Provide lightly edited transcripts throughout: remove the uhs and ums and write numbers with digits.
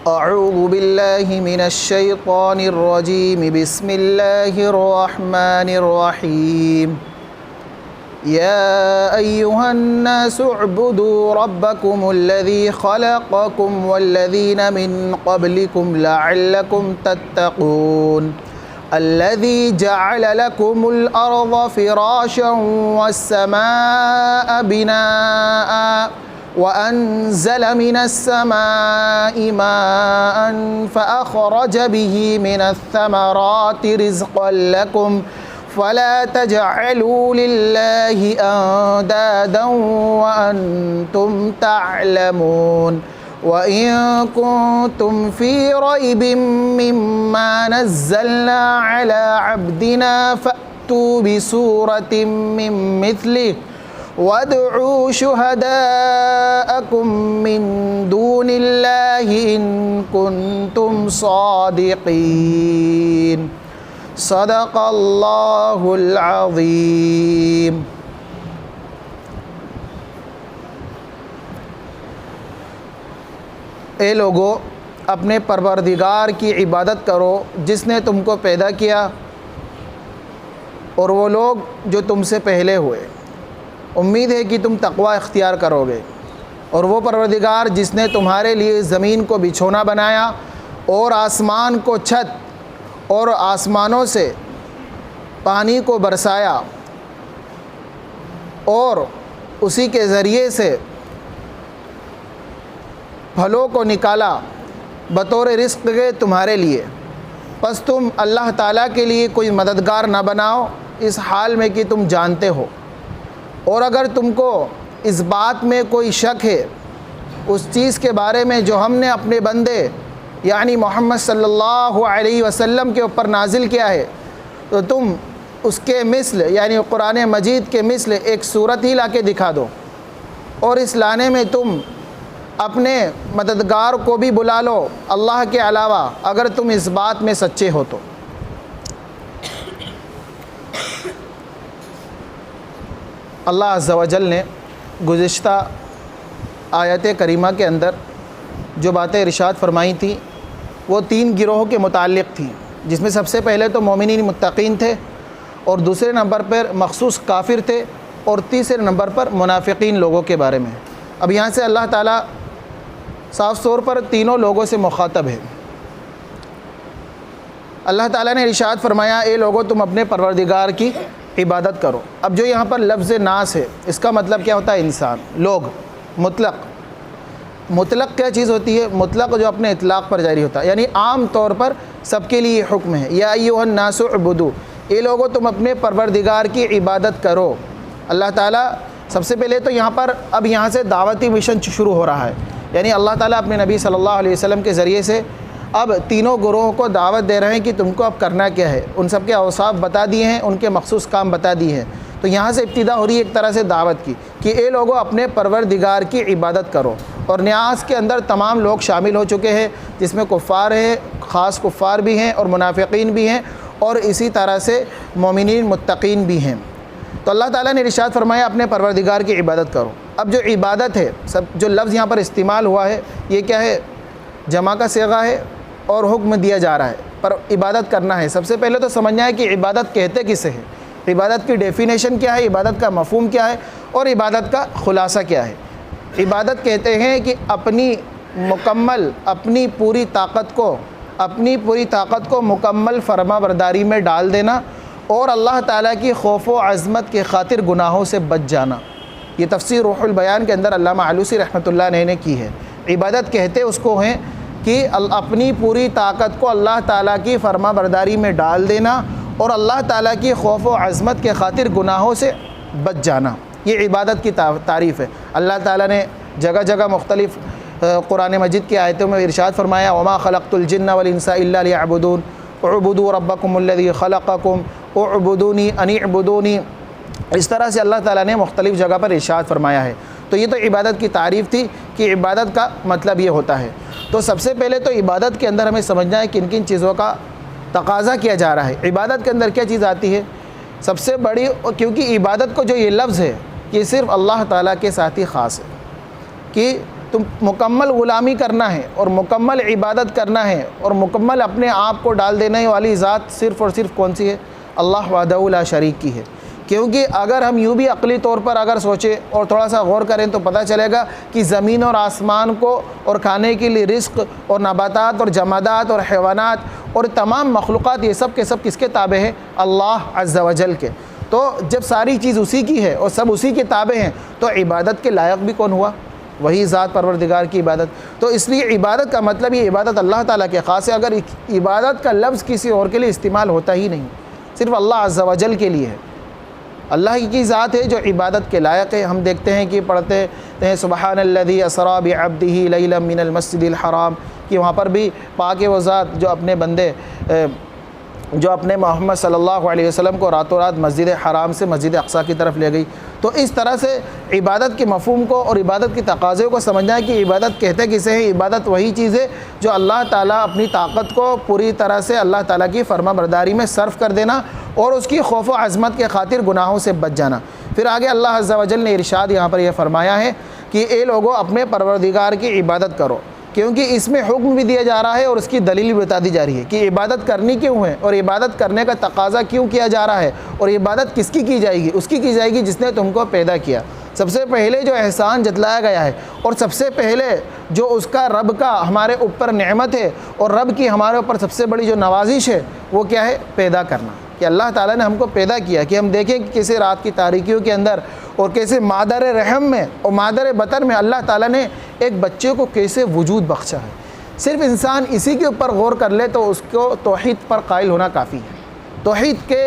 اعوذ باللہ من الشیطان الرجیم بسم اللہ الرحمن الرحیم یا ایہا الناس اعبدوا ربکم الذی خلقکم والذین من قبلکم لعلکم تتقون الذي جعل لكم الأرض فراشا والسماء بناء وأنزل من السماء ماء فأخرج به من الثمرات رزقا لكم فلا تجعلوا لله أندادا وأنتم تعلمون وَإِن كُنتُمْ فِي رَيْبٍ مِّمَّا نَزَّلْنَا عَلَىٰ عَبْدِنَا فَأْتُوا بِسُورَةٍ مِّن مِّثْلِهِ وَادْعُوا شُهَدَاءَكُم مِّن دُونِ اللَّهِ إِن كُنتُمْ صَادِقِينَ صدق اللہ العظیم۔ اے لوگو، اپنے پروردگار کی عبادت کرو جس نے تم کو پیدا کیا اور وہ لوگ جو تم سے پہلے ہوئے۔ امید ہے کہ تم تقوی اختیار کرو گے۔ اور وہ پروردگار جس نے تمہارے لیے زمین کو بچھونا بنایا اور آسمان کو چھت اور آسمانوں سے پانی کو برسایا اور اسی کے ذریعے سے پھلوں کو نکالا بطور رزق کے تمہارے لیے، پس تم اللہ تعالیٰ کے لیے کوئی مددگار نہ بناؤ اس حال میں کہ تم جانتے ہو۔ اور اگر تم کو اس بات میں کوئی شک ہے اس چیز کے بارے میں جو ہم نے اپنے بندے یعنی محمد صلی اللہ علیہ وسلم کے اوپر نازل کیا ہے، تو تم اس کے مثل یعنی قرآن مجید کے مثل ایک صورت ہی لا کے دکھا دو، اور اس لانے میں تم اپنے مددگار کو بھی بلا لو اللہ کے علاوہ اگر تم اس بات میں سچے ہو تو۔ اللہ عز و جل نے گزشتہ آیت کریمہ کے اندر جو باتیں ارشاد فرمائی تھیں وہ تین گروہوں کے متعلق تھیں، جس میں سب سے پہلے تو مومنین متقین تھے، اور دوسرے نمبر پر مخصوص کافر تھے، اور تیسرے نمبر پر منافقین لوگوں کے بارے میں۔ اب یہاں سے اللہ تعالیٰ صاف طور پر تینوں لوگوں سے مخاطب ہے۔ اللہ تعالیٰ نے ارشاد فرمایا اے لوگو تم اپنے پروردگار کی عبادت کرو۔ اب جو یہاں پر لفظ ناس ہے اس کا مطلب کیا ہوتا ہے؟ انسان، لوگ، مطلق۔ مطلق کیا چیز ہوتی ہے؟ مطلق جو اپنے اطلاق پر جاری ہوتا ہے، یعنی عام طور پر سب کے لیے حکم ہے۔ یا ایھا الناس اعبدوا، اے لوگو تم اپنے پروردگار کی عبادت کرو۔ اللہ تعالیٰ سب سے پہلے تو یہاں سے دعوتی مشن شروع ہو رہا ہے، یعنی اللہ تعالیٰ اپنے نبی صلی اللہ علیہ وسلم کے ذریعے سے اب تینوں گروہوں کو دعوت دے رہے ہیں کہ تم کو اب کرنا کیا ہے۔ ان سب کے اوصاف بتا دیے ہیں، ان کے مخصوص کام بتا دیے ہیں، تو یہاں سے ابتدا ہو رہی ہے ایک طرح سے دعوت کی کہ اے لوگو اپنے پروردگار کی عبادت کرو۔ اور نیاز کے اندر تمام لوگ شامل ہو چکے ہیں، جس میں کفار ہیں، خاص کفار بھی ہیں اور منافقین بھی ہیں، اور اسی طرح سے مومنین متقین بھی ہیں۔ تو اللہ تعالیٰ نے ارشاد فرمایا اپنے پروردگار کی عبادت کرو۔ اب جو عبادت ہے، جو لفظ یہاں پر استعمال ہوا ہے یہ کیا ہے؟ جمع کا صیغہ ہے اور حکم دیا جا رہا ہے، پر عبادت کرنا ہے۔ سب سے پہلے تو سمجھنا ہے کہ عبادت کہتے کسے ہے، عبادت کی ڈیفینیشن کیا ہے، عبادت کا مفہوم کیا ہے، اور عبادت کا خلاصہ کیا ہے۔ عبادت کہتے ہیں کہ اپنی پوری طاقت کو مکمل فرما برداری میں ڈال دینا اور اللہ تعالیٰ کی خوف و عظمت کے خاطر گناہوں سے بچ جانا۔ یہ تفسیر روح البیان کے اندر علامہ علوسی رحمۃ اللہ علیہ نے کی ہے۔ عبادت کہتے اس کو ہیں کہ اپنی پوری طاقت کو اللہ تعالیٰ کی فرما برداری میں ڈال دینا اور اللہ تعالیٰ کی خوف و عظمت کے خاطر گناہوں سے بچ جانا، یہ عبادت کی تعریف ہے۔ اللہ تعالیٰ نے جگہ جگہ مختلف قرآن مجید کی آیتوں میں ارشاد فرمایا وما خلقت الجن والانس الا لیعبدون اعبدوا ربکم الذی خلقکم اعبدونی ان اعبدونی، اس طرح سے اللہ تعالیٰ نے مختلف جگہ پر ارشاد فرمایا ہے۔ تو یہ تو عبادت کی تعریف تھی کہ عبادت کا مطلب یہ ہوتا ہے۔ تو سب سے پہلے تو عبادت کے اندر ہمیں سمجھنا ہے کن کن چیزوں کا تقاضا کیا جا رہا ہے۔ عبادت کے اندر کیا چیز آتی ہے؟ سب سے بڑی، کیونکہ عبادت کو جو یہ لفظ ہے یہ صرف اللہ تعالیٰ کے ساتھ ہی خاص ہے کہ تم مکمل غلامی کرنا ہے اور مکمل عبادت کرنا ہے اور مکمل اپنے آپ کو ڈال دینے والی ذات صرف اور صرف کون سی ہے؟ اللہ وحدہ لا شریک کی ہے۔ کیونکہ اگر ہم یوں بھی عقلی طور پر اگر سوچیں اور تھوڑا سا غور کریں تو پتہ چلے گا کہ زمین اور آسمان کو اور کھانے کے لیے رزق اور نباتات اور جمادات اور حیوانات اور تمام مخلوقات یہ سب کے سب کس کے تابع ہیں؟ اللہ عز و جل کے۔ تو جب ساری چیز اسی کی ہے اور سب اسی کے تابع ہیں تو عبادت کے لائق بھی کون ہوا؟ وہی ذات پروردگار کی عبادت۔ تو اس لیے عبادت کا مطلب یہ عبادت اللہ تعالیٰ کے خاص ہے۔ اگر عبادت کا لفظ کسی اور کے لیے استعمال ہوتا ہی نہیں، صرف اللہ عز و جل کے لیے ہے۔ اللہ کی ذات ہے جو عبادت کے لائق ہے۔ ہم دیکھتے ہیں کہ پڑھتے ہیں سبحان الذی اسری بعبدہ لیلا من المسجد الحرام، کہ وہاں پر بھی پاک ہے وہ ذات جو اپنے بندے جو اپنے محمد صلی اللہ علیہ وسلم کو راتوں رات مسجد حرام سے مسجد اقصیٰ کی طرف لے گئی۔ تو اس طرح سے عبادت کے مفہوم کو اور عبادت کی تقاضے کو سمجھنا ہے کہ عبادت کہتے کسے ہیں؟ عبادت وہی چیز ہے جو اللہ تعالیٰ اپنی طاقت کو پوری طرح سے اللہ تعالیٰ کی فرما برداری میں صرف کر دینا اور اس کی خوف و عظمت کے خاطر گناہوں سے بچ جانا۔ پھر آگے اللہ عز و جل نے ارشاد یہاں پر یہ فرمایا ہے کہ اے لوگوں اپنے پروردگار کی عبادت کرو، کیونکہ اس میں حکم بھی دیا جا رہا ہے اور اس کی دلیل بھی بتا دی جا رہی ہے کہ عبادت کرنی کیوں ہے اور عبادت کرنے کا تقاضا کیوں کیا جا رہا ہے، اور عبادت کس کی جائے گی؟ اس کی جائے گی جس نے تم کو پیدا کیا۔ سب سے پہلے جو احسان جتلایا گیا ہے اور سب سے پہلے جو اس کا رب کا ہمارے اوپر نعمت ہے اور رب کی ہمارے اوپر سب سے بڑی جو نوازش ہے وہ کیا ہے؟ پیدا کرنا۔ کہ اللہ تعالیٰ نے ہم کو پیدا کیا کہ ہم دیکھیں کہ کیسے رات کی تاریکیوں کے اندر اور کیسے مادر رحم میں اور مادر بطن میں اللہ تعالیٰ نے ایک بچے کو کیسے وجود بخشا ہے۔ صرف انسان اسی کے اوپر غور کر لے تو اس کو توحید پر قائل ہونا کافی ہے۔ توحید کے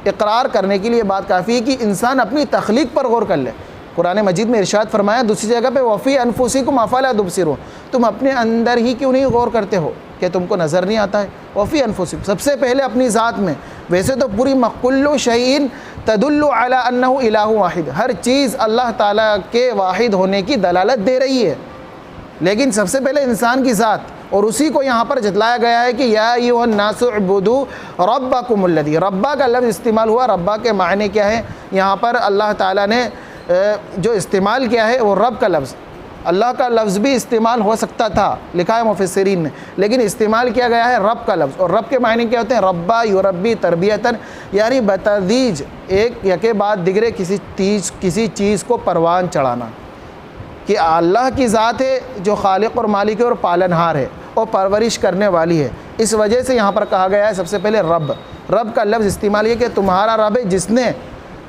اقرار کرنے کے لیے بات کافی ہے کہ انسان اپنی تخلیق پر غور کر لے۔ قرآن مجید میں ارشاد فرمایا دوسری جگہ پہ وفی انفسکم افلا تبصرون، تم اپنے اندر ہی کیوں نہیں غور کرتے ہو کہ تم کو نظر نہیں آتا ہے؟ وفی انفسکم، سب سے پہلے اپنی ذات میں۔ ویسے تو پوری کل شیء تدل علی انہ الہ واحد، ہر چیز اللہ تعالیٰ کے واحد ہونے کی دلالت دے رہی ہے، لیکن سب سے پہلے انسان کی ذات، اور اسی کو یہاں پر جتلایا گیا ہے کہ یا ایھا الناس اعبدوا ربکم الذی، ربا کا لفظ استعمال ہوا۔ ربا کے معنی کیا ہے؟ یہاں پر اللہ تعالیٰ نے جو استعمال کیا ہے وہ رب کا لفظ، اللہ کا لفظ بھی استعمال ہو سکتا تھا، لکھا ہے مفسرین نے، لیکن استعمال کیا گیا ہے رب کا لفظ۔ اور رب کے معنی کیا ہوتے ہیں؟ ربا یربی تربیتاً، یعنی بتدریج ایک یکے بعد دیگرے کسی چیز کو پروان چڑھانا، کہ اللہ کی ذات ہے جو خالق اور مالک ہے اور پالنہار ہے اور پرورش کرنے والی ہے۔ اس وجہ سے یہاں پر کہا گیا ہے سب سے پہلے رب کا لفظ استعمال یہ کہ تمہارا رب ہے جس نے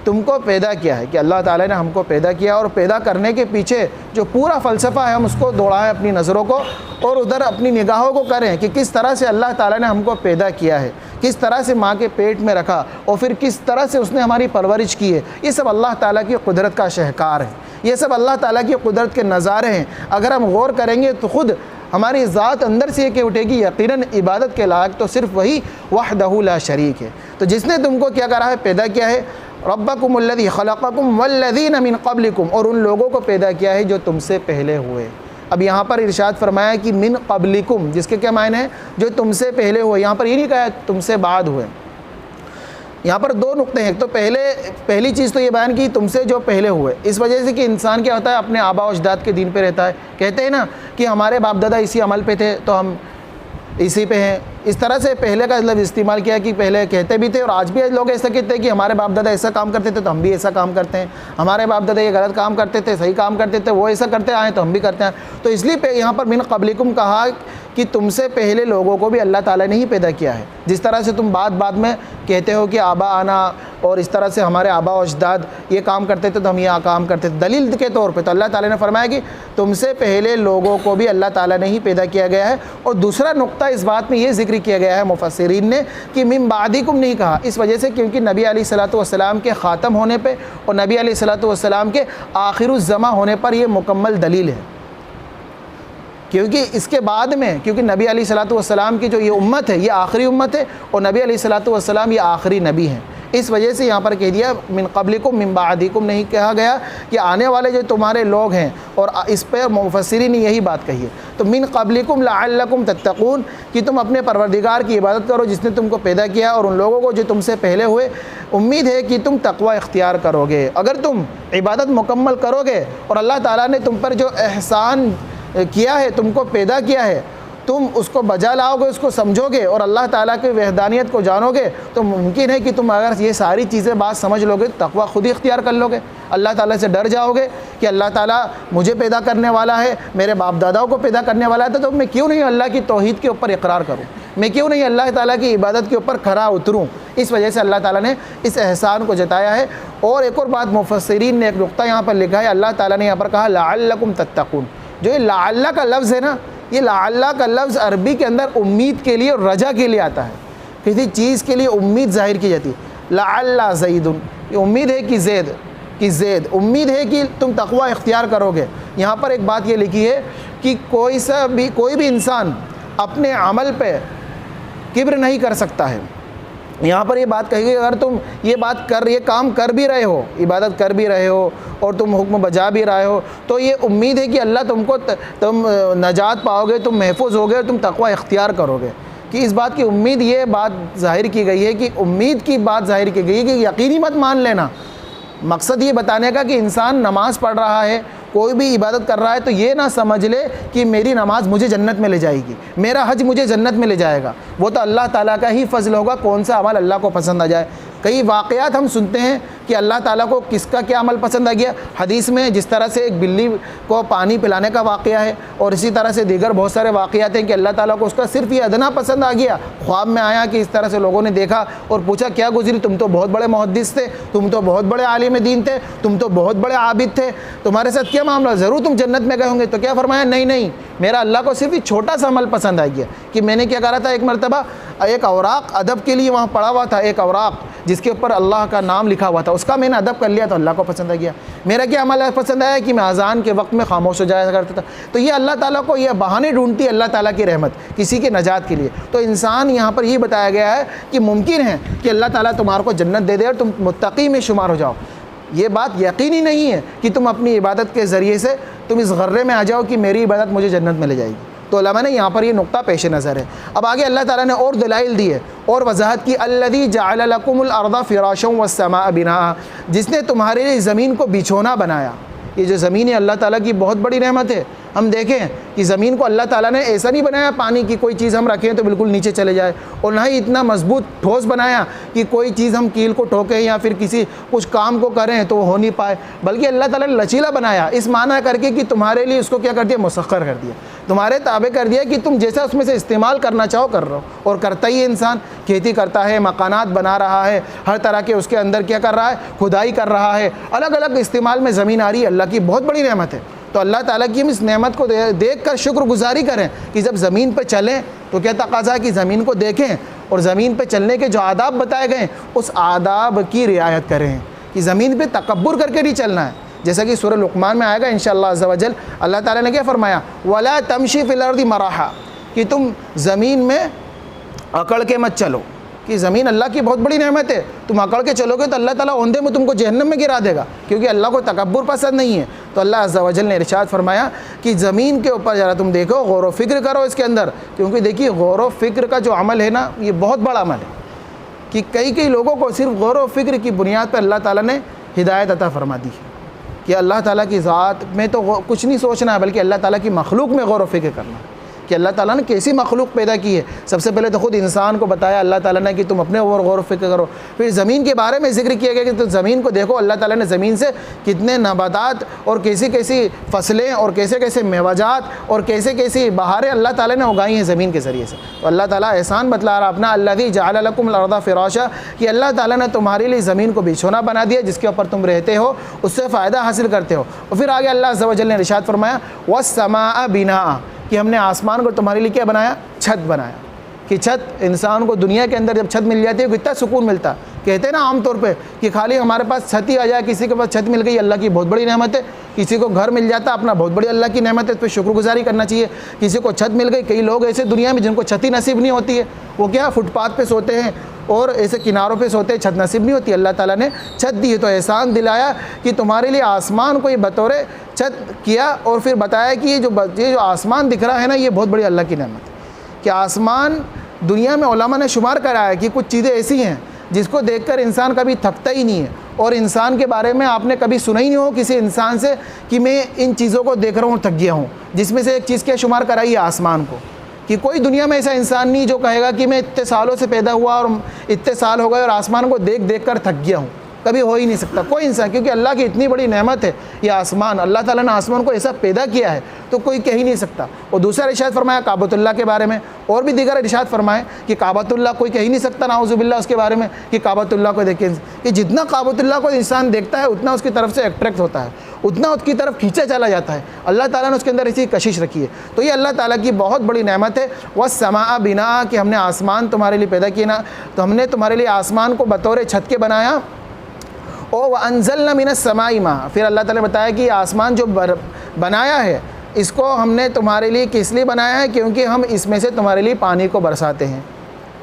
تم کو پیدا کیا ہے، کہ اللہ تعالیٰ نے ہم کو پیدا کیا، اور پیدا کرنے کے پیچھے جو پورا فلسفہ ہے ہم اس کو دوڑائیں اپنی نظروں کو اور ادھر اپنی نگاہوں کو کریں کہ کس طرح سے اللہ تعالیٰ نے ہم کو پیدا کیا ہے، کس طرح سے ماں کے پیٹ میں رکھا اور پھر کس طرح سے اس نے ہماری پرورش کی ہے۔ یہ سب اللہ تعالیٰ کی قدرت کا شاہکار ہے، یہ سب اللہ تعالیٰ کی قدرت کے نظارے ہیں۔ اگر ہم غور کریں گے تو خود ہماری ذات اندر سے یہ کہ اٹھے گی یقیناً عبادت کے لائق تو صرف وہی وحدہ لا شریک ہے۔ تو جس نے تم کو کیا کرا ہے؟ پیدا کیا ہے۔ ربکم الذی خلقکم والذین من قبلکم، اور ان لوگوں کو پیدا کیا ہے جو تم سے پہلے ہوئے۔ اب یہاں پر ارشاد فرمایا کہ من قبلکم، جس کے کیا معنی ہے؟ جو تم سے پہلے ہوئے۔ یہاں پر یہ نہیں کہا تم سے بعد ہوئے۔ یہاں پر دو نقطے ہیں، تو پہلی چیز تو یہ بیان کی تم سے جو پہلے ہوئے، اس وجہ سے کہ انسان کیا ہوتا ہے اپنے آبا و اجداد کے دین پہ رہتا ہے۔ کہتے ہیں نا کہ ہمارے باپ دادا اسی عمل پہ تھے تو ہم اسی پہ ہیں۔ اس طرح سے پہلے کا لفظ استعمال کیا کہ پہلے کہتے بھی تھے اور آج بھی لوگ ایسا کہتے ہیں کہ ہمارے باپ دادا ایسا کام کرتے تھے تو ہم بھی ایسا کام کرتے ہیں، ہمارے باپ دادا یہ غلط کام کرتے تھے صحیح کام کرتے تھے وہ ایسا کرتے آئے تو ہم بھی کرتے ہیں۔ تو اس لیے یہاں پر من قبلکم کہا کہ تم سے پہلے لوگوں کو بھی اللہ تعالیٰ نے ہی پیدا کیا ہے۔ جس طرح سے تم بعد میں کہتے ہو کہ آبا آنا اور اس طرح سے ہمارے آبا و اجداد یہ کام کرتے تھے تو ہم یہ کام کرتے تھے، دلیل کے طور پہ تو اللہ تعالیٰ نے فرمایا کہ تم سے پہلے لوگوں کو بھی اللہ تعالیٰ نے ہی پیدا کیا گیا ہے۔ اور دوسرا نقطہ اس بات میں یہ ذکر کیا گیا ہے مفسرین نے کہ من بعدکم نہیں کہا، اس وجہ سے کیونکہ نبی علیہ الصلوۃ والسلام کے خاتم ہونے پہ اور نبی علیہ الصلوۃ والسلام کے آخر الزماں ہونے پر یہ مکمل دلیل ہے۔ کیونکہ اس کے بعد میں کیونکہ نبی علیہ الصلوۃ والسلام کی جو یہ امت ہے یہ آخری امت ہے اور نبی علیہ الصلوۃ والسلام یہ آخری نبی ہیں، اس وجہ سے یہاں پر کہہ دیا من قبلکم من بعدکم، نہیں کہا گیا کہ آنے والے جو تمہارے لوگ ہیں، اور اس پہ مفسرین نے یہی بات کہی ہے۔ تو من قبلکم لعلکم تتقون، کہ تم اپنے پروردگار کی عبادت کرو جس نے تم کو پیدا کیا، اور ان لوگوں کو جو تم سے پہلے ہوئے، امید ہے کہ تم تقوی اختیار کرو گے۔ اگر تم عبادت مکمل کرو گے اور اللہ تعالیٰ نے تم پر جو احسان کیا ہے، تم کو پیدا کیا ہے، تم اس کو بجا لاؤ گے، اس کو سمجھو گے اور اللہ تعالیٰ کی وحدانیت کو جانو گے، تو ممکن ہے کہ تم اگر یہ ساری چیزیں بات سمجھ لو گے، تقوی خود ہی اختیار کر لو گے، اللہ تعالیٰ سے ڈر جاؤ گے کہ اللہ تعالیٰ مجھے پیدا کرنے والا ہے، میرے باپ داداؤں کو پیدا کرنے والا ہے، تو میں کیوں نہیں اللہ کی توحید کے اوپر اقرار کروں، میں کیوں نہیں اللہ تعالیٰ کی عبادت کے اوپر کھرا اتروں۔ اس وجہ سے اللہ تعالیٰ نے اس احسان کو جتایا ہے۔ اور ایک اور بات مفسرین نے ایک نقطہ یہاں پر لکھا ہے، اللہ تعالیٰ نے یہاں پر کہا لعلکم تتقون۔ جو یہ لعل کا لفظ ہے نا، یہ لعل کا لفظ عربی کے اندر امید کے لیے اور رجا کے لیے آتا ہے، کسی چیز کے لیے امید ظاہر کی جاتی ہے۔ لعل زید، یہ امید ہے کہ زید امید ہے کہ تم تقوی اختیار کرو گے۔ یہاں پر ایک بات یہ لکھی ہے کہ کوئی بھی انسان اپنے عمل پہ کبر نہیں کر سکتا ہے۔ یہاں پر یہ بات کہی گئی، اگر تم یہ کام کر بھی رہے ہو، عبادت کر بھی رہے ہو اور تم حکم بجا بھی رہے ہو، تو یہ امید ہے کہ اللہ تم نجات پاؤ گے، تم محفوظ ہوگے، تم تقوی اختیار کرو گے۔ کہ اس بات کی امید، یہ بات ظاہر کی گئی ہے کہ امید کی بات ظاہر کی گئی ہے کہ یقینی مت مان لینا۔ مقصد یہ بتانے کا کہ انسان نماز پڑھ رہا ہے، کوئی بھی عبادت کر رہا ہے، تو یہ نہ سمجھ لے کہ میری نماز مجھے جنت میں لے جائے گی، میرا حج مجھے جنت میں لے جائے گا۔ وہ تو اللہ تعالیٰ کا ہی فضل ہوگا، کون سا عمل اللہ کو پسند آ جائے۔ کئی واقعات ہم سنتے ہیں کہ اللہ تعالیٰ کو کس کا کیا عمل پسند آ گیا۔ حدیث میں جس طرح سے ایک بلی کو پانی پلانے کا واقعہ ہے، اور اسی طرح سے دیگر بہت سارے واقعات ہیں کہ اللہ تعالیٰ کو اس کا صرف یہ ادنا پسند آ گیا۔ خواب میں آیا کہ اس طرح سے لوگوں نے دیکھا اور پوچھا کیا گزری، تم تو بہت بڑے محدث تھے، تم تو بہت بڑے عالم دین تھے، تم تو بہت بڑے عابد تھے، تمہارے ساتھ کیا معاملہ، ضرور تم جنت میں گئے ہوں گے۔ تو کیا فرمایا، نہیں، میرا اللہ کو صرف ایک چھوٹا سا عمل پسند آ گیا کہ میں نے کیا کرا تھا، ایک مرتبہ ایک اوراق ادب کے لیے وہاں پڑا ہوا تھا، ایک اوراق جس کے اوپر اللہ کا نام لکھا ہوا تھا، اس کا میں نے ادب کر لیا تو اللہ کو پسند آ گیا۔ میرا کیا عمل پسند آیا کہ میں اذان کے وقت میں خاموش ہو جایا کرتا تھا۔ تو یہ اللہ تعالیٰ کو یہ بہانے ڈھونڈتی ہے اللہ تعالیٰ کی رحمت کسی کے نجات کے لیے۔ تو انسان یہاں پر یہ بتایا گیا ہے کہ ممکن ہے کہ اللہ تعالیٰ تمہارے کو جنت دے دے اور تم متقی میں شمار ہو جاؤ۔ یہ بات یقینی نہیں ہے کہ تم اپنی عبادت کے ذریعے سے تم اس غرے میں آ جاؤ کہ میری عبادت مجھے جنت میں لے جائے گی۔ تو علماء نے یہاں پر یہ نقطہ پیش نظر ہے۔ اب آگے اللہ تعالیٰ نے اور دلائل دی ہے اور وضاحت کی، الذی جعل لکم الارض فراشا والسماء بناء، جس نے تمہارے لیے زمین کو بچھونا بنایا۔ یہ جو زمین ہے اللہ تعالیٰ کی بہت بڑی نعمت ہے۔ ہم دیکھیں کہ زمین کو اللہ تعالیٰ نے ایسا نہیں بنایا پانی کی کوئی چیز ہم رکھیں تو بالکل نیچے چلے جائے، اور نہ ہی اتنا مضبوط ٹھوس بنایا کہ کوئی چیز ہم کیل کو ٹھوکیں یا پھر کسی کچھ کام کو کریں تو وہ ہو نہیں پائے، بلکہ اللہ تعالیٰ نے لچیلا بنایا، اس معنی کر کے کہ تمہارے لیے اس کو کیا کر دیا، مسخر کر دیا، تمہارے تابع کر دیا کہ تم جیسا اس میں سے استعمال کرنا چاہو کر رہو، اور کرتا ہی انسان کھیتی کرتا ہے، مکانات بنا رہا ہے، ہر طرح کے اس کے اندر کیا کر رہا ہے، کھدائی کر رہا ہے، الگ الگ استعمال میں زمین آ رہی ہے، اللہ کی بہت بڑی نعمت ہے۔ تو اللہ تعالیٰ کی ہم اس نعمت کو دیکھ کر شکر گزاری کریں کہ جب زمین پہ چلیں تو کیا تقاضا ہے کہ زمین کو دیکھیں اور زمین پہ چلنے کے جو آداب بتائے گئے اس آداب کی رعایت کریں، کہ زمین پہ تکبر کر کے نہیں چلنا ہے، جیسا کہ سورہ لقمان میں آئے گا انشاءاللہ عز و جل۔ اللہ تعالیٰ نے کیا فرمایا، وَلَا تَمْشِي فِي الْأَرْضِ مَرَحًا، کہ تم زمین میں اکڑ کے مت چلو، کہ زمین اللہ کی بہت بڑی نعمت ہے، تم اکڑ کے چلو گے تو اللہ تعالیٰ اوندھے میں تم کو جہنم میں گرا دے گا، کیونکہ اللہ کو تکبر پسند نہیں ہے۔ تو اللہ عز و جل نے ارشاد فرمایا کہ زمین کے اوپر ذرا تم دیکھو، غور و فکر کرو اس کے اندر، کیونکہ دیکھیے غور و فکر کا جو عمل ہے نا یہ بہت بڑا عمل ہے، کہ کئی لوگوں کو صرف غور و فکر کی بنیاد پر اللہ تعالیٰ نے ہدایت عطا فرما دی ہے کہ اللہ تعالیٰ کی ذات میں تو کچھ نہیں سوچنا ہے، بلکہ اللہ تعالیٰ کی مخلوق میں غور و فکر کرنا ہے کہ اللہ تعالیٰ نے کیسی مخلوق پیدا کی ہے۔ سب سے پہلے تو خود انسان کو بتایا اللہ تعالیٰ نے کہ تم اپنے اوپر غور و فکر کرو، پھر زمین کے بارے میں ذکر کیا گیا کہ تو زمین کو دیکھو، اللہ تعالیٰ نے زمین سے کتنے نباتات اور کیسی فصلیں اور کیسے میوجات اور کیسی بہاریں اللہ تعالیٰ نے اگائی ہیں زمین کے ذریعے سے۔ تو اللہ تعالیٰ احسان بتلا رہا اپنا، الذی جعل لکم الارض فراشا، کہ اللہ تعالیٰ نے تمہارے لیے زمین کو بچھونا بنا دیا جس کے اوپر تم رہتے ہو، اس سے فائدہ حاصل کرتے ہو۔ اور پھر آگے اللہ عز و جل نے ارشاد فرمایا والسماء بناء، کہ ہم نے آسمان کو تمہارے لیے کیا بنایا، چھت بنایا، کہ چھت انسان کو دنیا کے اندر جب چھت مل جاتی ہے کتنا سکون ملتا، کہتے ہیں نا عام طور پہ کہ خالی ہمارے پاس چھت ہی آ جائے، کسی کے پاس چھت مل گئی اللہ کی بہت بڑی نعمت ہے، کسی کو گھر مل جاتا اپنا بہت بڑی اللہ کی نعمت ہے، اس پہ شکر گزاری کرنا چاہیے۔ کسی کو چھت مل گئی، کئی لوگ ایسے دنیا میں جن کو چھت ہی نصیب نہیں ہوتی ہے، وہ کیا فٹ پاتھ پہ سوتے ہیں اور ایسے کناروں پہ سوتے ہیں، چھت نصیب نہیں ہوتی۔ اللہ تعالیٰ نے چھت دی ہے تو احسان دلایا کہ تمہارے لیے آسمان کو یہ بطور چھت کیا، اور پھر بتایا کہ یہ جو آسمان دکھ رہا ہے نا، یہ بہت بڑی اللہ کی نعمت ہے کہ آسمان دنیا میں علماء نے شمار کرایا ہے کہ کچھ چیزیں ایسی ہیں جس کو دیکھ کر انسان کبھی تھکتا ہی نہیں ہے، اور انسان کے بارے میں آپ نے کبھی سنا ہی نہیں ہو کسی انسان سے کہ میں ان چیزوں کو دیکھ رہا ہوں تھک گیا ہوں، جس میں سے ایک چیز کیا شمار کرائی ہے آسمان کو، کہ کوئی دنیا میں ایسا انسان نہیں جو کہے گا کہ میں اتنے سالوں سے پیدا ہوا اور اتنے سال ہو گئے اور آسمان کو دیکھ دیکھ کر تھک گیا ہوں، کبھی ہو ہی نہیں سکتا کوئی انسان، کیونکہ اللہ کی اتنی بڑی نعمت ہے یہ آسمان، اللہ تعالیٰ نے آسمان کو ایسا پیدا کیا ہے تو کوئی کہہ ہی نہیں سکتا۔ اور دوسرا ارشاد فرمایا کعبۃ اللہ کے بارے میں، اور بھی دیگر ارشاد فرمائے کہ کعبۃ اللہ کوئی کہہ ہی نہیں سکتا نعوذ باللہ اس کے بارے میں کہ کعبۃ اللہ کو دیکھیں، کہ جتنا کعبۃ اللہ کو انسان دیکھتا ہے اتنا اس کی طرف سے اٹریکٹ ہوتا ہے، اتنا اس کی طرف کھینچا چلا جاتا ہے، اللہ تعالیٰ نے اس کے اندر ایسی کشش رکھی ہے۔ تو یہ اللہ تعالیٰ کی بہت بڑی نعمت ہے، وَالسَّمَاءَ بِنَاءً، کہ ہم نے آسمان تمہارے لیے پیدا کیا نا، تو ہم نے تمہارے لیے آسمان کو بطور چھت کے بنایا، وَأَنزَلْنَا مِنَ السَّمَاءِ مَاءً، پھر اللہ تعالیٰ نے بتایا کہ یہ آسمان جو بنایا ہے اس کو ہم نے تمہارے لیے کس لیے بنایا ہے، کیونکہ ہم اس میں سے تمہارے لیے پانی کو برساتے ہیں۔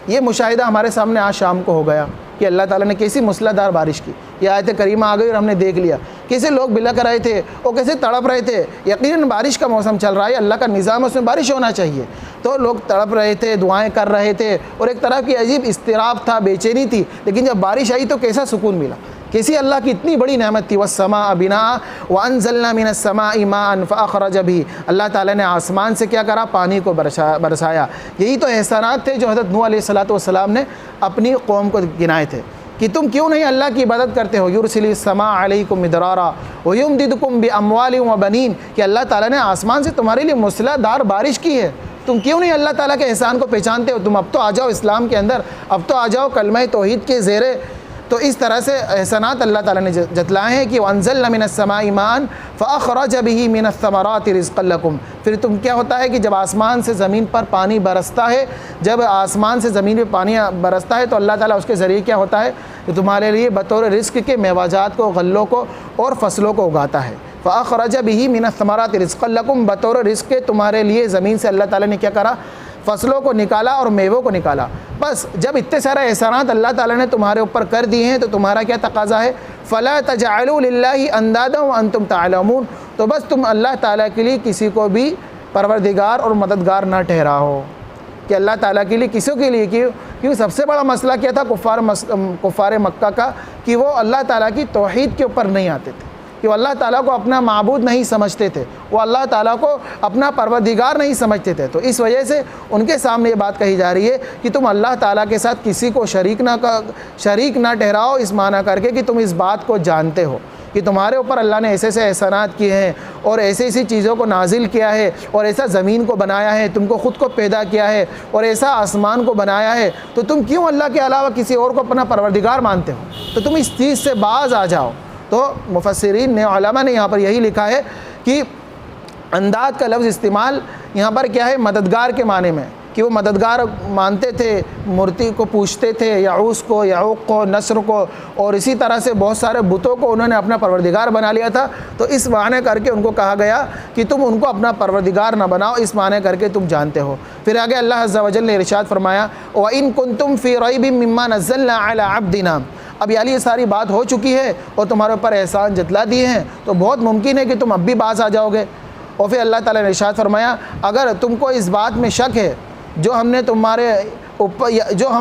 یہ مشاہدہ ہمارے سامنے آج شام کو ہو گیا کہ اللہ تعالیٰ نے کیسی موسلا دھار بارش کی، یہ آیت کریمہ آ گئی اور ہم نے دیکھ لیا کیسے لوگ بلک رہے تھے اور کیسے تڑپ رہے تھے۔ یقیناً بارش کا موسم چل رہا ہے، اللہ کا نظام اس میں بارش ہونا چاہیے، تو لوگ تڑپ رہے تھے، دعائیں کر رہے تھے، اور ایک طرح کی عجیب اضطراب تھا، بے چینی تھی، لیکن جب بارش آئی تو کیسا سکون ملا، کیسی اللہ کی اتنی بڑی نعمت تھی۔ وَالسَّمَاءَ بِنَاءً وَأَنزَلْنَا مِنَ السَّمَاءِ مَاءً فَأَخْرَجَ بِهِ، اللہ تعالیٰ نے آسمان سے کیا کرا، پانی کو برسایا۔ یہی تو احسانات تھے جو حضرت نوح علیہ السلام نے اپنی قوم کو گنائے تھے کہ تم کیوں نہیں اللہ کی عبادت کرتے ہو۔ یُرْسِلِ السَّمَاءَ عَلَيْكُمْ مِدْرَارًا وَيُمْدِدْكُمْ بِأَمْوَالٍ وَبَنِينَ، کہ اللہ تعالیٰ نے آسمان سے تمہارے لیے موسلا دھار بارش کی ہے، تم کیوں نہیں اللہ تعالیٰ کے احسان کو پہچانتے ہو؟ تم اب تو آ جاؤ اسلام کے اندر، اب تو آ جاؤ کلمہ توحید کے زیرے۔ تو اس طرح سے احسانات اللہ تعالیٰ نے جتلائے ہیں کہ وَأَنزَلْنَا مِنَ السَّمَاءِ مَاءً فَأَخْرَجَ بِهِ مِنَ الثَّمَرَاتِ رِزْقًا لَكُمْ، پھر تم کیا ہوتا ہے کہ جب آسمان سے زمین پر پانی برستا ہے، جب آسمان سے زمین پہ پانی برستا ہے تو اللہ تعالیٰ اس کے ذریعے کیا ہوتا ہے کہ تمہارے لیے بطور رزق کے میوہ کو، غلوں کو اور فصلوں کو اگاتا ہے۔ فَأَخْرَجَ بِهِ مِنَ الثَّمَرَاتِ رِزْقًا لَكُمْ، بطور رزق کے تمہارے لیے زمین سے اللہ تعالیٰ نے کیا کرا، فصلوں کو نکالا اور میووں کو نکالا۔ بس جب اتنے سارے احسانات اللہ تعالیٰ نے تمہارے اوپر کر دیے ہیں تو تمہارا کیا تقاضا ہے، فَلَا تَجْعَلُوا لِلَّهِ أَنْدَادًا وَأَنْتُمْ تَعْلَمُونَ، تو بس تم اللہ تعالیٰ کے لیے کسی کو بھی پروردگار اور مددگار نہ ٹھہراؤ، کہ اللہ تعالیٰ کے لیے کسی کے لیے کیوں سب سے بڑا مسئلہ کیا تھا کفار مکہ کا، کہ وہ اللہ تعالیٰ کی توحید کے اوپر نہیں آتے تھے، کہ وہ اللہ تعالیٰ کو اپنا معبود نہیں سمجھتے تھے، وہ اللہ تعالیٰ کو اپنا پروردگار نہیں سمجھتے تھے۔ تو اس وجہ سے ان کے سامنے یہ بات کہی جا رہی ہے کہ تم اللہ تعالیٰ کے ساتھ کسی کو شریک نہ ٹھہراؤ، اس معنی کر کے کہ تم اس بات کو جانتے ہو کہ تمہارے اوپر اللہ نے ایسے ایسے احسانات کیے ہیں اور ایسی ایسی چیزوں کو نازل کیا ہے، اور ایسا زمین کو بنایا ہے، تم کو خود کو پیدا کیا ہے، اور ایسا آسمان کو بنایا ہے، تو تم کیوں اللہ کے علاوہ کسی اور کو اپنا پروردگار مانتے ہو؟ تو تم اس چیز سے باز آ جاؤ۔ تو مفسرین نے، علماء نے یہاں پر یہی لکھا ہے کہ انداد کا لفظ استعمال یہاں پر کیا ہے، مددگار کے معنی میں، کہ وہ مددگار مانتے تھے، مورتی کو پوجتے تھے، یعوس کو، یعوق کو، نصر کو، اور اسی طرح سے بہت سارے بتوں کو انہوں نے اپنا پروردگار بنا لیا تھا۔ تو اس معنی کر کے ان کو کہا گیا کہ تم ان کو اپنا پروردگار نہ بناؤ، اس معنی کر کے تم جانتے ہو۔ پھر آگے اللہ عز و جل نے ارشاد فرمایا وَإِن كُنتُمْ فِي رَيْبٍ مِّمَّا نَزَّلْنَا عَلَىٰ عَبْدِنَا، اب یہ ساری بات ہو چکی ہے اور تمہارے اوپر احسان جتلا دیے ہیں، تو بہت ممکن ہے کہ تم اب بھی باز آ جاؤ گے۔ اور پھر اللہ تعالیٰ نے ارشاد فرمایا اگر تم کو اس بات میں شک ہے جو ہم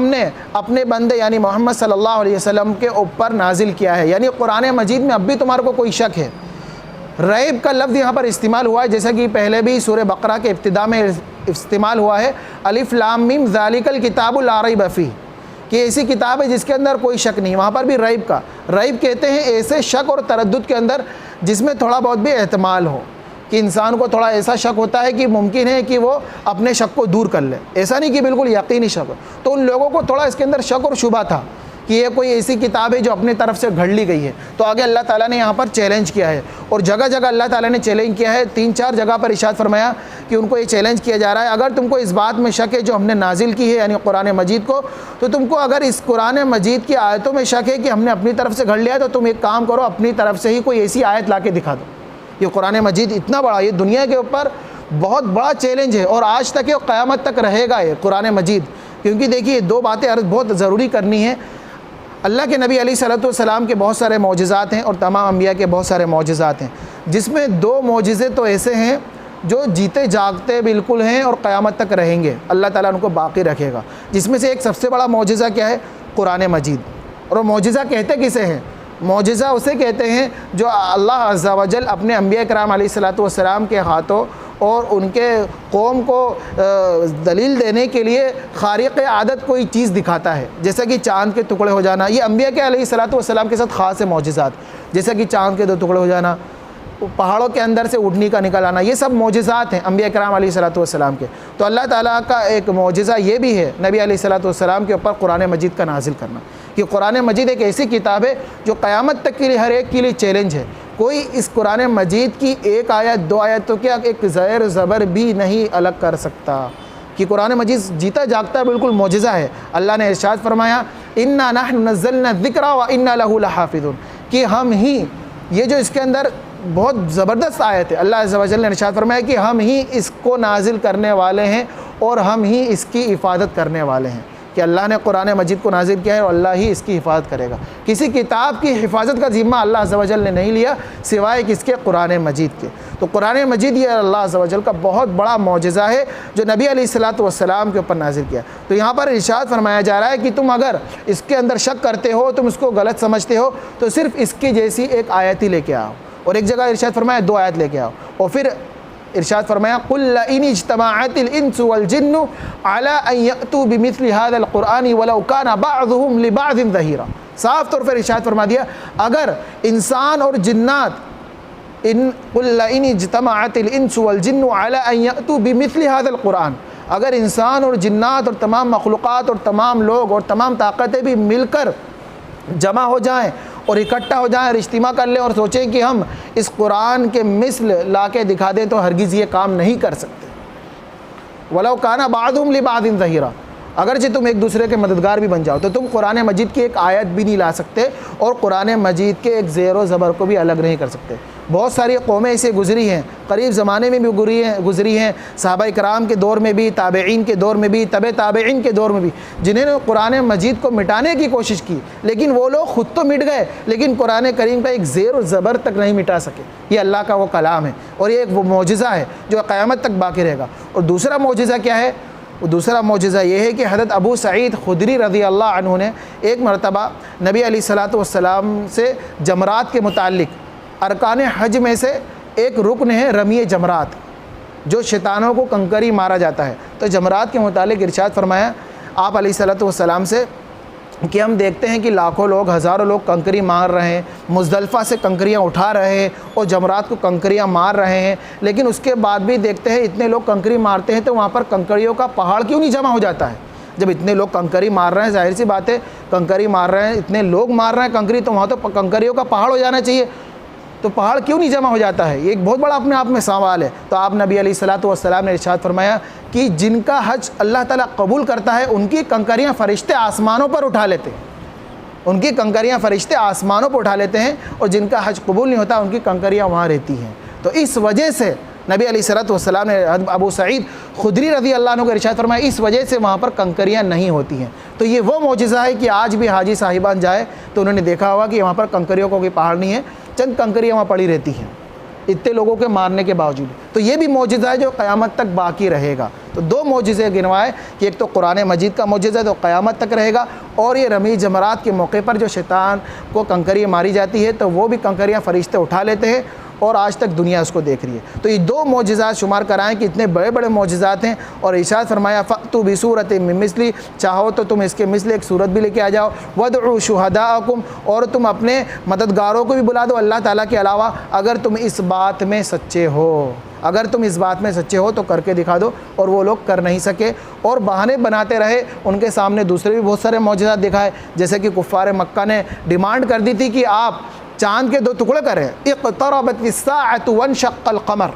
نے اپنے بندے یعنی محمد صلی اللہ علیہ وسلم کے اوپر نازل کیا ہے، یعنی قرآن مجید میں اب بھی تمہارے کو کوئی شک ہے، ریب کا لفظ یہاں پر استعمال ہوا ہے، جیسا کہ پہلے بھی سورہ بقرہ کے ابتدا میں استعمال ہوا ہے، الف لام میم ذالک الکتاب لا ریب فیہ، کہ ایسی کتاب ہے جس کے اندر کوئی شک نہیں۔ وہاں پر بھی ریب کا، ریب کہتے ہیں ایسے شک اور تردد کے اندر جس میں تھوڑا بہت بھی احتمال ہو، کہ انسان کو تھوڑا ایسا شک ہوتا ہے کہ ممکن ہے کہ وہ اپنے شک کو دور کر لے، ایسا نہیں کہ بالکل یقینی شک ہو۔ تو ان لوگوں کو تھوڑا اس کے اندر شک اور شبہ تھا کہ یہ کوئی ایسی کتاب ہے جو اپنے طرف سے گھڑ لی گئی ہے۔ تو آگے اللہ تعالیٰ نے یہاں پر چیلنج کیا ہے، اور جگہ جگہ اللہ تعالیٰ نے چیلنج کیا ہے۔ 3-4 جگہ پر ارشاد فرمایا کہ ان کو یہ چیلنج کیا جا رہا ہے، اگر تم کو اس بات میں شک ہے جو ہم نے نازل کی ہے یعنی قرآن مجید کو، تو تم کو اگر اس قرآن مجید کی آیتوں میں شک ہے کہ ہم نے اپنی طرف سے گھڑ لیا ہے، تو تم ایک کام کرو، اپنی طرف سے ہی کوئی ایسی آیت لا کے دکھا دو۔ یہ قرآن مجید اتنا بڑا، یہ دنیا کے اوپر بہت بڑا چیلنج ہے، اور آج تک یہ قیامت تک رہے گا یہ قرآن مجید۔ کیونکہ دیکھیے 2 باتیں عرض بہت ضروری کرنی ہے۔ اللہ کے نبی علیہ الصلوۃ والسلام کے بہت سارے معجزات ہیں، اور تمام انبیاء کے بہت سارے معجزات ہیں، جس میں 2 معجزے تو ایسے ہیں جو جیتے جاگتے بالکل ہیں اور قیامت تک رہیں گے، اللہ تعالیٰ ان کو باقی رکھے گا۔ جس میں سے ایک سب سے بڑا معجزہ کیا ہے؟ قرآن مجید۔ اور وہ معجزہ کہتے کسے ہیں؟ معجزہ اسے کہتے ہیں جو اللہ عز و جل اپنے انبیاء کرام علیہ الصلوۃ والسلام کے ہاتھوں اور ان کے قوم کو دلیل دینے کے لیے خارق عادت کوئی چیز دکھاتا ہے، جیسا کہ چاند کے ٹکڑے ہو جانا۔ یہ انبیاء کے علیہ الصلوۃ والسلام کے ساتھ خاص معجزات، جیسا کہ چاند کے 2 ٹکڑے ہو جانا، پہاڑوں کے اندر سے اٹھنی کا نکل آنا، یہ سب معجزات ہیں انبیاء کرام علیہ الصلوۃ والسلام کے۔ تو اللہ تعالیٰ کا ایک معجزہ یہ بھی ہے نبی علیہ الصلوۃ والسلام کے اوپر قرآن مجید کا نازل کرنا، کہ قرآن مجید ایک ایسی کتاب ہے جو قیامت تک کے لیے ہر ایک کے لیے چیلنج ہے۔ کوئی اس قرآن مجید کی 1 آیت 2 آیت تو کیا ایک زیر زبر بھی نہیں الگ کر سکتا، کہ قرآن مجید جیتا جاگتا بالکل معجزہ ہے۔ اللہ نے ارشاد فرمایا انا نحن نزلنا الذکر وانا له لحافظون، کہ ہم ہی، یہ جو اس کے اندر بہت زبردست آیت ہے، اللہ عز و جل نے ارشاد فرمایا کہ ہم ہی اس کو نازل کرنے والے ہیں اور ہم ہی اس کی حفاظت کرنے والے ہیں، کہ اللہ نے قرآن مجید کو نازل کیا ہے اور اللہ ہی اس کی حفاظت کرے گا۔ کسی کتاب کی حفاظت کا ذمہ اللہ عز و جل نے نہیں لیا سوائے کس کے؟ قرآن مجید کے۔ تو قرآن مجید یہ اللہ عز و جل کا بہت بڑا معجزہ ہے جو نبی علیہ الصلوۃ والسلام کے اوپر نازل کیا۔ تو یہاں پر ارشاد فرمایا جا رہا ہے کہ تم اگر اس کے اندر شک کرتے ہو، تم اس کو غلط سمجھتے ہو، تو صرف اس کی جیسی ایک آیت ہی لے کے آؤ، اور ایک جگہ ارشاد فرمایا 2 آیت لے کے آؤ، اور پھر ارشاد فرمایا قل لئن اجتمعت الانس والجن على ان ياتوا بمثل هذا القرآن ولو كان بعضهم لبعض ظهيرا۔ صاف طور پر ارشاد فرما دیا اگر انسان اور جنات قل لئن اجتمعت الانس والجن على ان ياتوا بمثل هذا القرآن، اگر انسان اور جنات اور تمام مخلوقات اور تمام لوگ اور تمام طاقتیں بھی مل کر جمع ہو جائیں اور اکٹھا ہو جائیں اور اجتماع کر لیں اور سوچیں کہ ہم اس قرآن کے مثل لا کے دکھا دیں، تو ہرگز یہ کام نہیں کر سکتے۔ وَلَوْ كَانَ بَعْضُهُمْ لِبَعْضٍ ظَهِيرًا، اگرچہ تم ایک دوسرے کے مددگار بھی بن جاؤ تو تم قرآن مجید کی ایک آیت بھی نہیں لا سکتے، اور قرآن مجید کے ایک زیر و زبر کو بھی الگ نہیں کر سکتے۔ بہت ساری قومیں اسے گزری ہیں، قریب زمانے میں بھی گزری ہیں، صحابہ کرام کے دور میں بھی، تابعین کے دور میں بھی، تبع تابعین کے دور میں بھی، جنہوں نے قرآن مجید کو مٹانے کی کوشش کی، لیکن وہ لوگ خود تو مٹ گئے لیکن قرآن کریم کا ایک زیر و زبر تک نہیں مٹا سکے۔ یہ اللہ کا وہ کلام ہے، اور یہ ایک وہ معجزہ ہے جو قیامت تک باقی رہے گا۔ اور دوسرا معجزہ کیا ہے؟ دوسرا معجزہ یہ ہے کہ حضرت ابو سعید خدری رضی اللہ عنہ نے ایک مرتبہ نبی علیہ الصلوۃ والسلام سے جمرات کے متعلق، ارکان حج میں سے ایک رکن ہے رمی جمرات، جو شیطانوں کو کنکری مارا جاتا ہے، تو جمرات کے متعلق ارشاد فرمایا آپ علیہ الصلوۃ والسلام سے کہ ہم دیکھتے ہیں کہ لاکھوں لوگ، ہزاروں لوگ کنکری مار رہے ہیں، مزدلفہ سے کنکریاں اٹھا رہے ہیں اور جمرات کو کنکریاں مار رہے ہیں، لیکن اس کے بعد بھی دیکھتے ہیں اتنے لوگ کنکری مارتے ہیں تو وہاں پر کنکریوں کا پہاڑ کیوں نہیں جمع ہو جاتا ہے؟ جب اتنے لوگ کنکری مار رہے ہیں، ظاہر سی بات ہے کنکری مار رہے ہیں، اتنے لوگ مار رہے ہیں کنکری، تو وہاں تو کنکریوں کا پہاڑ ہو جانا چاہیے، تو پہاڑ کیوں نہیں جمع ہو جاتا ہے؟ یہ ایک بہت بڑا اپنے آپ میں سوال ہے۔ تو آپ نبی علیہ الصلوۃ والسلام نے ارشاد فرمایا کہ جن کا حج اللہ تعالیٰ قبول کرتا ہے ان کی کنکریاں فرشتے آسمانوں پر اٹھا لیتے ہیں، ان کی کنکریاں فرشتے آسمانوں پر اٹھا لیتے ہیں، اور جن کا حج قبول نہیں ہوتا ان کی کنکریاں وہاں رہتی ہیں۔ تو اس وجہ سے نبی علیہ الصلوۃ والسلام نے ابو سعید خدری رضی اللہ عنہ کو ارشاد فرمایا اس وجہ سے وہاں پر کنکریاں نہیں ہوتی ہیں۔ تو یہ وہ معجزہ ہے کہ آج بھی حاجی صاحبان جائے تو انہوں نے دیکھا ہوگا کہ وہاں پر کنکریوں کو کوئی پہاڑ نہیں ہے، چند کنکریاں وہاں پڑی رہتی ہیں اتنے لوگوں کے مارنے کے باوجود۔ تو یہ بھی معجزہ ہے جو قیامت تک باقی رہے گا۔ تو 2 معجزے گنوائے کہ ایک تو قرآن مجید کا معجزہ جو قیامت تک رہے گا، اور یہ رمی جمرات کے موقع پر جو شیطان کو کنکری ماری جاتی ہے تو وہ بھی کنکریاں فرشتے اٹھا لیتے ہیں، اور آج تک دنیا اس کو دیکھ رہی ہے۔ تو یہ دو معجزات شمار کرائیں کہ اتنے بڑے بڑے معجزات ہیں، اور ارشاد فرمایا فَأْتُوا بِسُورَةٍ مِّن مِّثْلِهِ، چاہو تو تم اس کے مثل ایک صورت بھی لے کے آ جاؤ، وَادْعُوا شُهَدَاءَكُمْ، اور تم اپنے مددگاروں کو بھی بلا دو اللہ تعالیٰ کے علاوہ، اگر تم اس بات میں سچے ہو، اگر تم اس بات میں سچے ہو تو کر کے دکھا دو۔ اور وہ لوگ کر نہیں سکے اور بہانے بناتے رہے، ان کے سامنے دوسرے بھی بہت سارے معجزات دکھائے، جیسے کہ کفار مکہ نے ڈیمانڈ کر دی تھی کہ آپ چاند کے 2 ٹکڑے کریں، اقتربت الساعۃ وانشق القمر،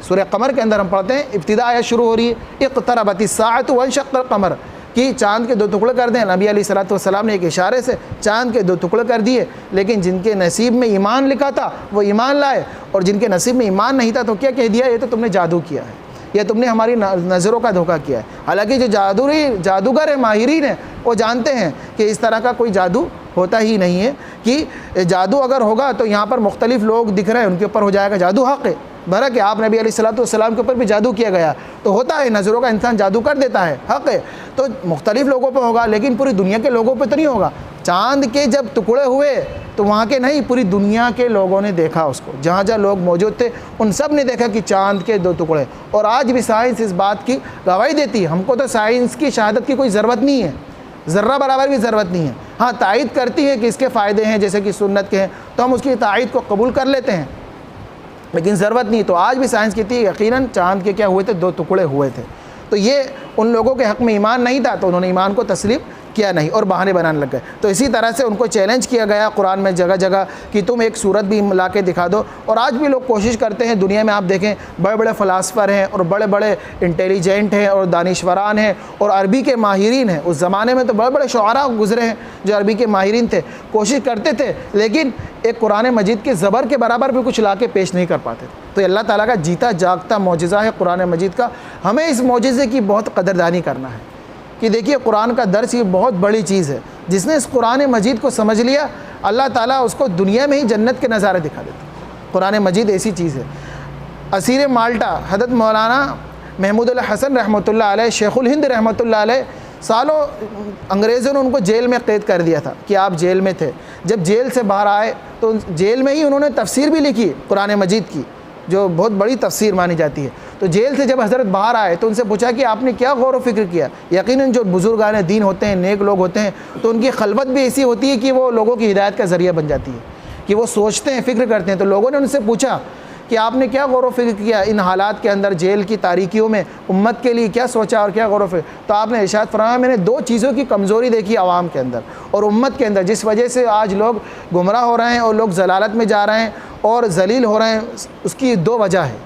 سورہ قمر کے اندر ہم پڑھتے ہیں، ابتدا آیت شروع ہو رہی ہے اقتربت الساعۃ وانشق القمر، کہ چاند کے 2 ٹکڑے کر دیں۔ نبی علیہ الصلوۃ والسلام نے ایک اشارے سے چاند کے 2 ٹکڑے کر دیے، لیکن جن کے نصیب میں ایمان لکھا تھا وہ ایمان لائے، اور جن کے نصیب میں ایمان نہیں تھا تو کیا کہہ دیا، یہ تو تم نے جادو کیا ہے، یہ تم نے ہماری نظروں کا دھوکہ کیا ہے۔ حالانکہ جو جادوگر ہیں، ماہرین ہیں، وہ جانتے ہیں کہ اس طرح کا کوئی جادو ہوتا ہی نہیں ہے، کہ جادو اگر ہوگا تو یہاں پر مختلف لوگ دکھ رہے ہیں ان کے اوپر ہو جائے گا جادو حق ہے، بھرا کہ آپ نبی علیہ الصلوۃ والسلام کے اوپر بھی جادو کیا گیا تو ہوتا ہے، نظروں کا انسان جادو کر دیتا ہے، حق ہے، تو مختلف لوگوں پہ ہوگا لیکن پوری دنیا کے لوگوں پہ تو نہیں ہوگا۔ چاند کے جب ٹکڑے ہوئے تو وہاں کے نہیں، پوری دنیا کے لوگوں نے دیکھا اس کو، جہاں جہاں لوگ موجود تھے ان سب نے دیکھا کہ چاند کے 2 ٹکڑے، اور آج بھی سائنس اس بات کی گواہی دیتی ہے۔ ہم کو تو سائنس کی شہادت کی کوئی ضرورت نہیں ہے، ذرہ برابر بھی ضرورت نہیں ہے، ہاں تائید کرتی ہے کہ اس کے فائدے ہیں جیسے کہ سنت کے ہیں تو ہم اس کی تائید کو قبول کر لیتے ہیں، لیکن ضرورت نہیں۔ تو آج بھی سائنس کہتی ہے یقیناً چاند کے کیا ہوئے تھے، 2 ٹکڑے ہوئے تھے، تو یہ ان لوگوں کے حق میں ایمان نہیں تھا تو انہوں نے ایمان کو تسلیم کیا نہیں اور بہانے بنانے لگ گئے۔ تو اسی طرح سے ان کو چیلنج کیا گیا قرآن میں جگہ جگہ کہ تم ایک صورت بھی لا کے دکھا دو، اور آج بھی لوگ کوشش کرتے ہیں۔ دنیا میں آپ دیکھیں بڑے بڑے فلاسفر ہیں اور بڑے بڑے انٹیلیجنٹ ہیں اور دانشوران ہیں اور عربی کے ماہرین ہیں، اس زمانے میں تو بڑے بڑے شعراء گزرے ہیں جو عربی کے ماہرین تھے، کوشش کرتے تھے لیکن ایک قرآن مجید کے زبر کے برابر بھی کچھ لا کے پیش نہیں کر پاتے۔ تو یہ اللہ تعالیٰ کا جیتا جاگتا معجزہ ہے قرآن مجید کا، ہمیں اس معجزے کی بہت قدردانی کرنا ہے کہ دیکھیے قرآن کا درس یہ بہت بڑی چیز ہے، جس نے اس قرآن مجید کو سمجھ لیا اللہ تعالیٰ اس کو دنیا میں ہی جنت کے نظارے دکھا دیتا۔ قرآن مجید ایسی چیز ہے۔ اسیر مالٹا حضرت مولانا محمود الحسن رحمۃ اللہ علیہ، شیخ الہند رحمۃ اللہ علیہ، سالوں انگریزوں نے ان کو جیل میں قید کر دیا تھا کہ آپ جیل میں تھے۔ جب جیل سے باہر آئے تو جیل میں ہی انہوں نے تفسیر بھی لکھی قرآن مجید کی، جو بہت بڑی تفسیر مانی جاتی ہے۔ تو جیل سے جب حضرت باہر آئے تو ان سے پوچھا کہ آپ نے کیا غور و فکر کیا؟ یقیناً جو بزرگان دین ہوتے ہیں، نیک لوگ ہوتے ہیں، تو ان کی خلوت بھی ایسی ہوتی ہے کہ وہ لوگوں کی ہدایت کا ذریعہ بن جاتی ہے، کہ وہ سوچتے ہیں، فکر کرتے ہیں۔ تو لوگوں نے ان سے پوچھا کہ آپ نے کیا غور و فکر کیا ان حالات کے اندر، جیل کی تاریکیوں میں امت کے لیے کیا سوچا اور کیا غور و فکر؟ تو آپ نے ارشاد فرمایا میں نے 2 چیزوں کی کمزوری دیکھی عوام کے اندر اور امت کے اندر، جس وجہ سے آج لوگ گمراہ ہو رہے ہیں اور لوگ ضلالت میں جا رہے ہیں اور ذلیل ہو رہے ہیں۔ اس کی 2 وجہ ہے،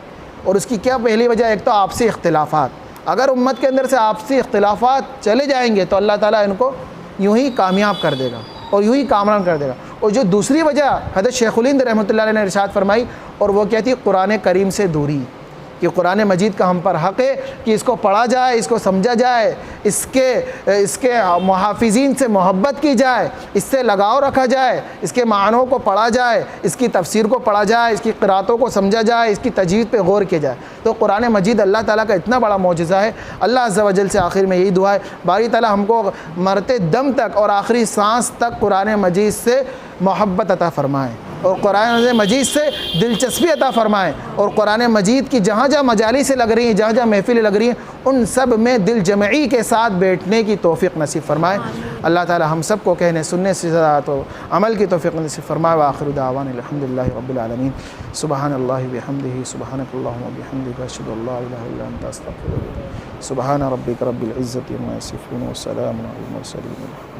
اور اس کی کیا پہلی وجہ؟ ایک تو آپسی اختلافات۔ اگر امت کے اندر سے آپسی اختلافات چلے جائیں گے تو اللہ تعالیٰ ان کو یوں ہی کامیاب کر دے گا اور یوں ہی کامران کر دے گا۔ اور جو دوسری وجہ حضرت شیخ الہند رحمۃ اللہ علیہ نے ارشاد فرمائی، اور وہ کیا تھی؟ قرآن کریم سے دوری، کہ قرآن مجید کا ہم پر حق ہے کہ اس کو پڑھا جائے، اس کو سمجھا جائے، اس کے محافظین سے محبت کی جائے، اس سے لگاؤ رکھا جائے، اس کے معنوں کو پڑھا جائے، اس کی تفسیر کو پڑھا جائے، اس کی قراتوں کو سمجھا جائے، اس کی تجوید پہ غور کیا جائے۔ تو قرآن مجید اللہ تعالیٰ کا اتنا بڑا معجزہ ہے۔ اللہ عز و جل سے آخر میں یہی دعا ہے باری تعالیٰ ہم کو مرتے دم تک اور آخری سانس تک قرآن مجید سے محبت عطا فرمائے اور قرآن مجید سے دلچسپی عطا فرمائے، اور قرآن مجید کی جہاں جہاں مجالسیں لگ رہی ہیں، جہاں جہاں محفلیں لگ رہی ہیں، ان سب میں دل جمعی کے ساتھ بیٹھنے کی توفیق نصیب فرمائے۔ اللہ تعالی ہم سب کو کہنے سننے سے اطاعت و عمل کی توفیق نصیب فرمائے۔ وآخر دعوانا الحمدللہ رب العالمین۔ سبحان اللہ بحمدہ، سبحانک اللہم وبحمدک، اشہد ان لا الہ الا انت، استغفرک۔ سبحان ربک رب العزۃ عما یصفون، وسلام علی المرسلین۔